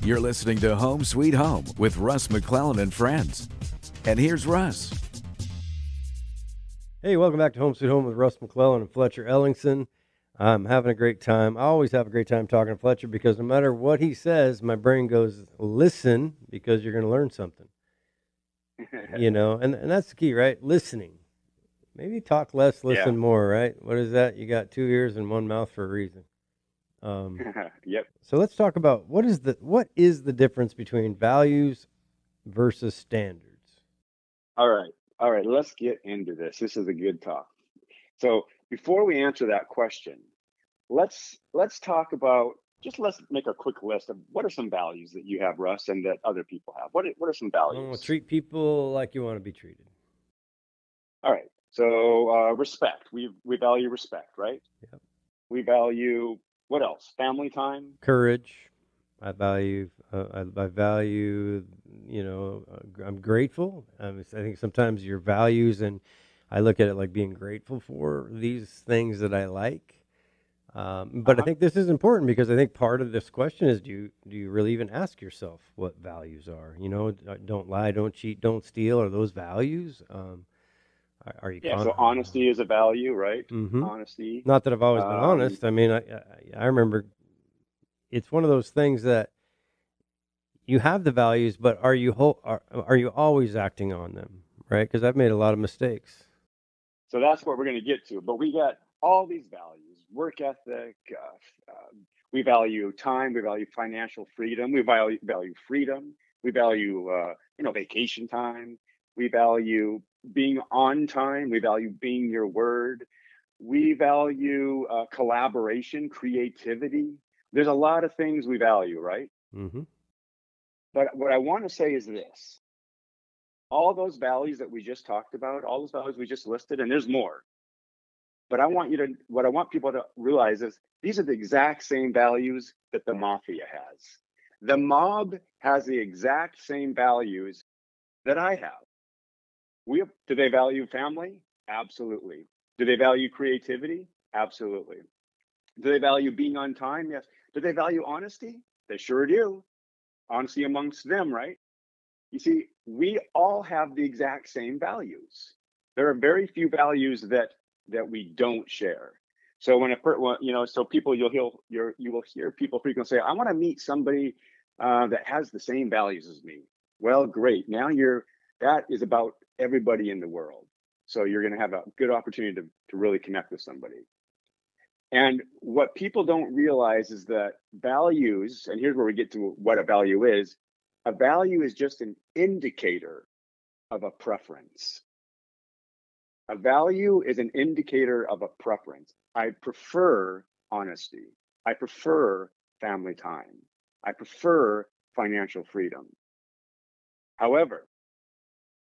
You're listening to Home Sweet Home with Russ, McClellan, and friends. And here's Russ. Hey, welcome back to Home Sweet Home with Russ, McClellan, and Fletcher Ellingson. I'm having a great time. I always have a great time talking to Fletcher because no matter what he says, my brain goes, listen, because you're going to learn something. And that's the key, right? Listening. Maybe talk less, listen more, right? What is that? You got two ears and one mouth for a reason. Yep. So let's talk about what is the difference between values versus standards? All right. Let's get into this. This is a good talk. So before we answer that question, let's talk about, let's make a quick list of what are some values that you have, Russ, and that other people have. What are some values? Treat people like you want to be treated. All right. So respect. We value respect, right? Yep. We value, what else? Family time. Courage. I value. I'm grateful. I think sometimes your values, and I look at it like being grateful for these things that I like. But I think this is important because I think part of this question is, do you really even ask yourself what values are? Don't lie, don't cheat, don't steal. Are those values? Are you? Yeah. So honesty is a value, right? Mm-hmm. Honesty. Not that I've always been honest. I mean, I remember. It's one of those things that you have the values, but are you always acting on them, right? Because I've made a lot of mistakes. So that's what we're going to get to. But we got all these values: work ethic. We value time. We value financial freedom. We value freedom. We value vacation time. We value being on time. We value being your word. We value collaboration, creativity. There's a lot of things we value, right? Mm-hmm. But what I want to say is this. All those values that we just talked about, all those values we just listed, and there's more. But what I want people to realize is these are the exact same values that the mafia has. The mob has the exact same values that I have. Do they value family? Absolutely. Do they value creativity? Absolutely. Do they value being on time? Yes. Do they value honesty? They sure do. Honesty amongst them, right? You see, we all have the exact same values. There are very few values that we don't share. So so people you will hear people frequently say, "I want to meet somebody that has the same values as me." Well, great. Now that is about everybody in the world. So you're going to have a good opportunity to really connect with somebody. And what people don't realize is that values, and here's where we get to what a value is just an indicator of a preference. A value is an indicator of a preference. I prefer honesty. I prefer family time. I prefer financial freedom. However,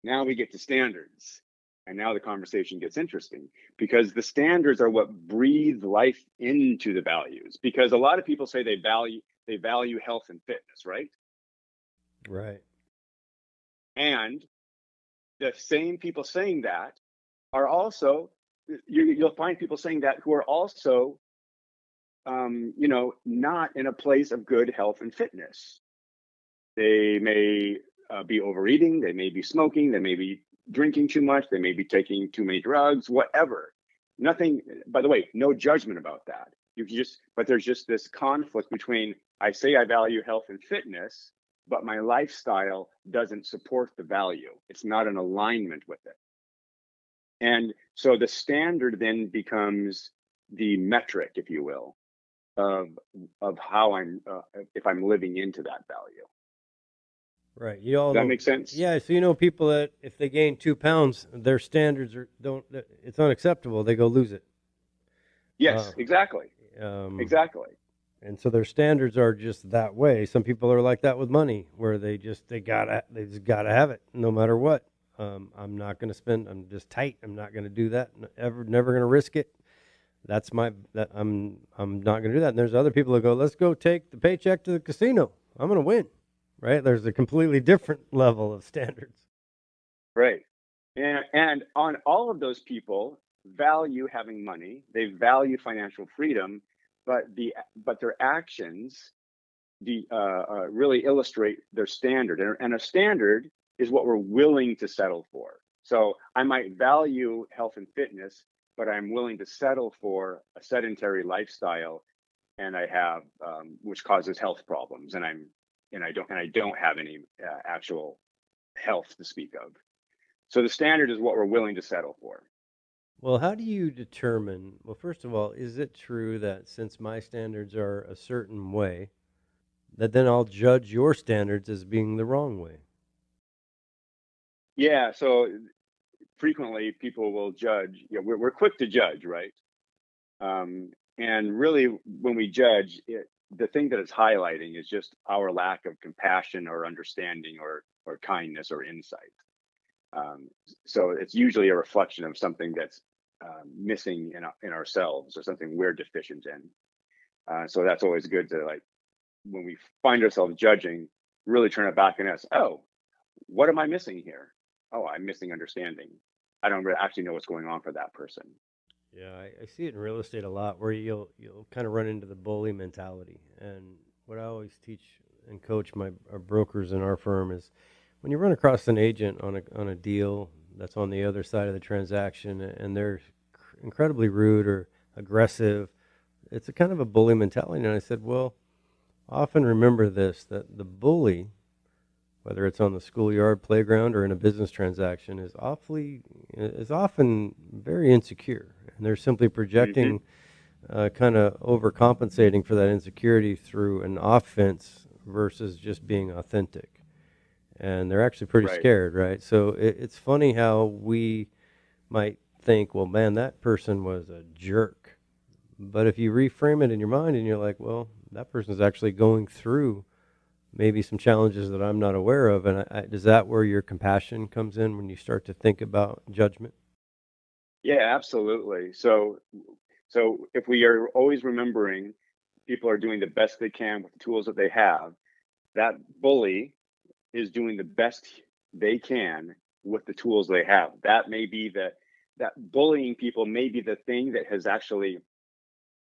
now we get to standards. And now the conversation gets interesting because the standards are what breathe life into the values. Because a lot of people say they value health and fitness, right? Right. And the same people saying that are also, you'll find people saying that who are also, not in a place of good health and fitness. They may be overeating, they may be smoking, they may be drinking too much, they may be taking too many drugs, whatever. Nothing, by the way, no judgment about that. But there's just this conflict between, I say I value health and fitness, but my lifestyle doesn't support the value. It's not in alignment with it. And so the standard then becomes the metric, if you will, of how if I'm living into that value. Right. Does that make sense? Yeah. So people that if they gain 2 pounds, their standards it's unacceptable. They go lose it. Yes, exactly. Exactly. And so their standards are just that way. Some people are like that with money, where they just gotta have it no matter what. I'm not going to spend. I'm just tight. I'm not going to do that. Never going to risk it. I'm not going to do that. And there's other people that go, let's go take the paycheck to the casino. I'm going to win. Right? There's a completely different level of standards. Right. And on all of those people value having money. They value financial freedom, but their actions really illustrate their standard. And a standard is what we're willing to settle for. So I might value health and fitness, but I'm willing to settle for a sedentary lifestyle, and I have which causes health problems, and I don't have any actual health to speak of. So the standard is what we're willing to settle for. Well, how do you determine? Well, first of all, is it true that since my standards are a certain way, that then I'll judge your standards as being the wrong way? Yeah. So frequently people will judge. We're quick to judge, right? And really, when we judge, the thing that it's highlighting is just our lack of compassion or understanding or kindness or insight. So it's usually a reflection of something that's missing in ourselves, or something we're deficient in. So that's always good to, like, when we find ourselves judging, really turn it back on us. Oh, what am I missing here? Oh, I'm missing understanding. I don't actually know what's going on for that person. Yeah, I see it in real estate a lot, where you'll kind of run into the bully mentality. And what I always teach and coach our brokers in our firm is, when you run across an agent on a deal that's on the other side of the transaction, and they're incredibly rude or aggressive, it's a kind of a bully mentality. And I said, well, often remember this, that the bully, whether it's on the schoolyard, playground, or in a business transaction, is often very insecure, and they're simply projecting, kind of overcompensating for that insecurity through an offense versus just being authentic. And they're actually pretty Right. scared, right? So it's funny how we might think, well, man, that person was a jerk. But if you reframe it in your mind and you're like, well, that person's actually going through maybe some challenges that I'm not aware of. And is that where your compassion comes in, when you start to think about judgment? Yeah, absolutely. So if we are always remembering people are doing the best they can with the tools that they have, that bully is doing the best they can with the tools they have. That may be that bullying people may be the thing that has actually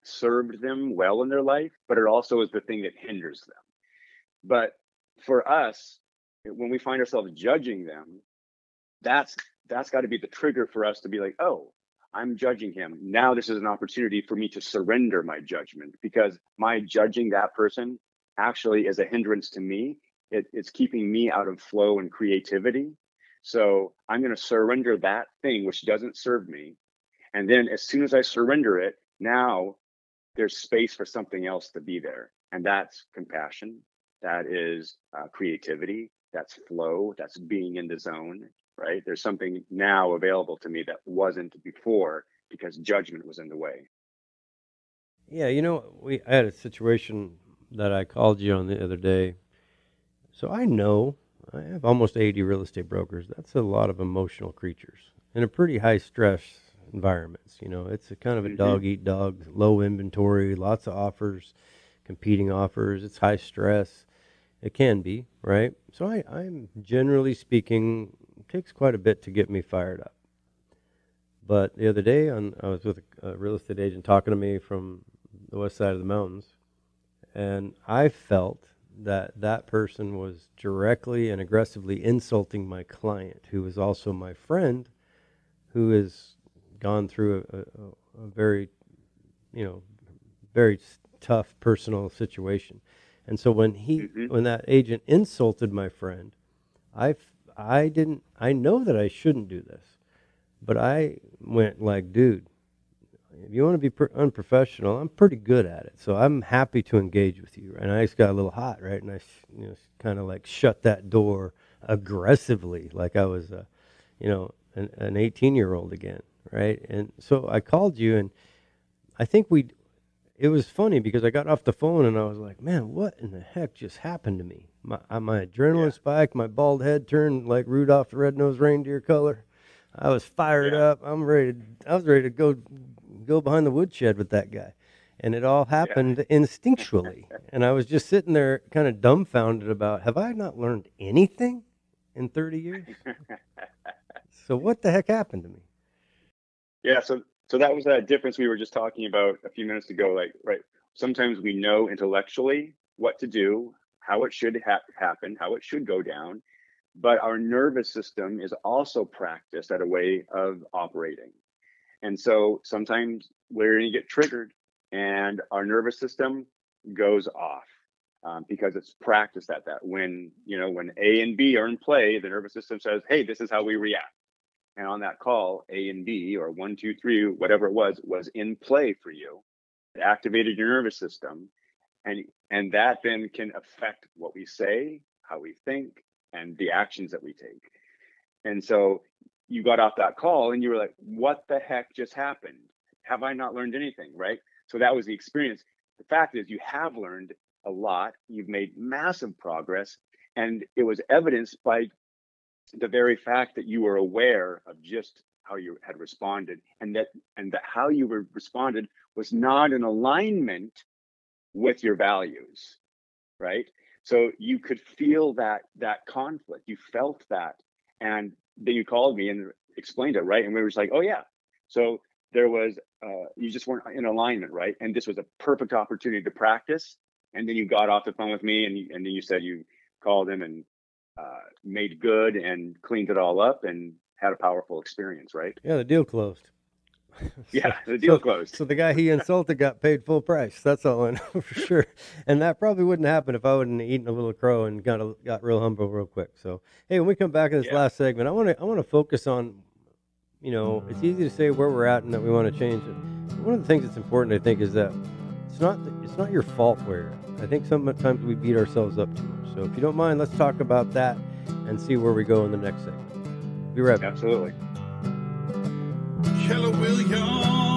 served them well in their life, but it also is the thing that hinders them. But for us, when we find ourselves judging them, that's got to be the trigger for us to be like, oh, I'm judging him. Now this is an opportunity for me to surrender my judgment, because my judging that person actually is a hindrance to me. It's keeping me out of flow and creativity. So I'm going to surrender that thing which doesn't serve me. And then as soon as I surrender it, now there's space for something else to be there. And that's compassion. That is creativity. That's flow. That's being in the zone, right? There's something now available to me that wasn't before, because judgment was in the way. Yeah, I had a situation that I called you on the other day. So I have almost 80 real estate brokers. That's a lot of emotional creatures in a pretty high stress environments. It's a kind of a dog eat dog, low inventory, lots of offers, competing offers. It's high stress. It can be, right? So I'm generally speaking, it takes quite a bit to get me fired up. But the other day, I was with a real estate agent talking to me from the west side of the mountains, and I felt that person was directly and aggressively insulting my client, who is also my friend, who has gone through a very, very tough personal situation. And so when that agent insulted my friend, I know that I shouldn't do this, but I went like, dude, if you want to be unprofessional, I'm pretty good at it. So I'm happy to engage with you. And I just got a little hot, right? And I kind of like shut that door aggressively, like I was, an 18-year-old again, right? And so I called you, and I think it was funny because I got off the phone and I was like, man, what in the heck just happened to me? My adrenaline spiked, my bald head turned like Rudolph the Red-Nosed Reindeer color. I was fired up. I was ready to go behind the woodshed with that guy. And it all happened instinctually. And I was just sitting there kind of dumbfounded about, have I not learned anything in 30 years? So what the heck happened to me? Yeah. So that was that difference we were just talking about a few minutes ago. Like, right, sometimes we know intellectually what to do, how it should happen, how it should go down. But our nervous system is also practiced at a way of operating. And so sometimes we're going to get triggered and our nervous system goes off because it's practiced at that. When A and B are in play, the nervous system says, hey, this is how we react. And on that call, A and B, or 1, 2, 3, whatever it was in play for you. It activated your nervous system. And that then can affect what we say, how we think, and the actions that we take. And so you got off that call and you were like, what the heck just happened? Have I not learned anything, right? So that was the experience. The fact is you have learned a lot. You've made massive progress. And it was evidenced by the very fact that you were aware of just how you had responded, and that how you were responded was not in alignment with your values, right? So you could feel that conflict. You felt that, and then you called me and explained it, right? And we were just like, oh yeah. So there was you just weren't in alignment, right? And this was a perfect opportunity to practice. And then you got off the phone with me, and then you said you called him and made good and cleaned it all up and had a powerful experience, right? Yeah, the deal closed. Yeah, the deal closed. So the guy he insulted got paid full price. That's all I know for sure. And that probably wouldn't happen if I wouldn't have eaten a little crow and got real humble real quick. So hey, when we come back in this last segment, I want to focus on, it's easy to say where we're at and that we want to change it. One of the things that's important, I think, is that it's not your fault where you're at. I think sometimes we beat ourselves up too much. So if you don't mind, let's talk about that and see where we go in the next segment. Be right back. Absolutely. Keller Williams.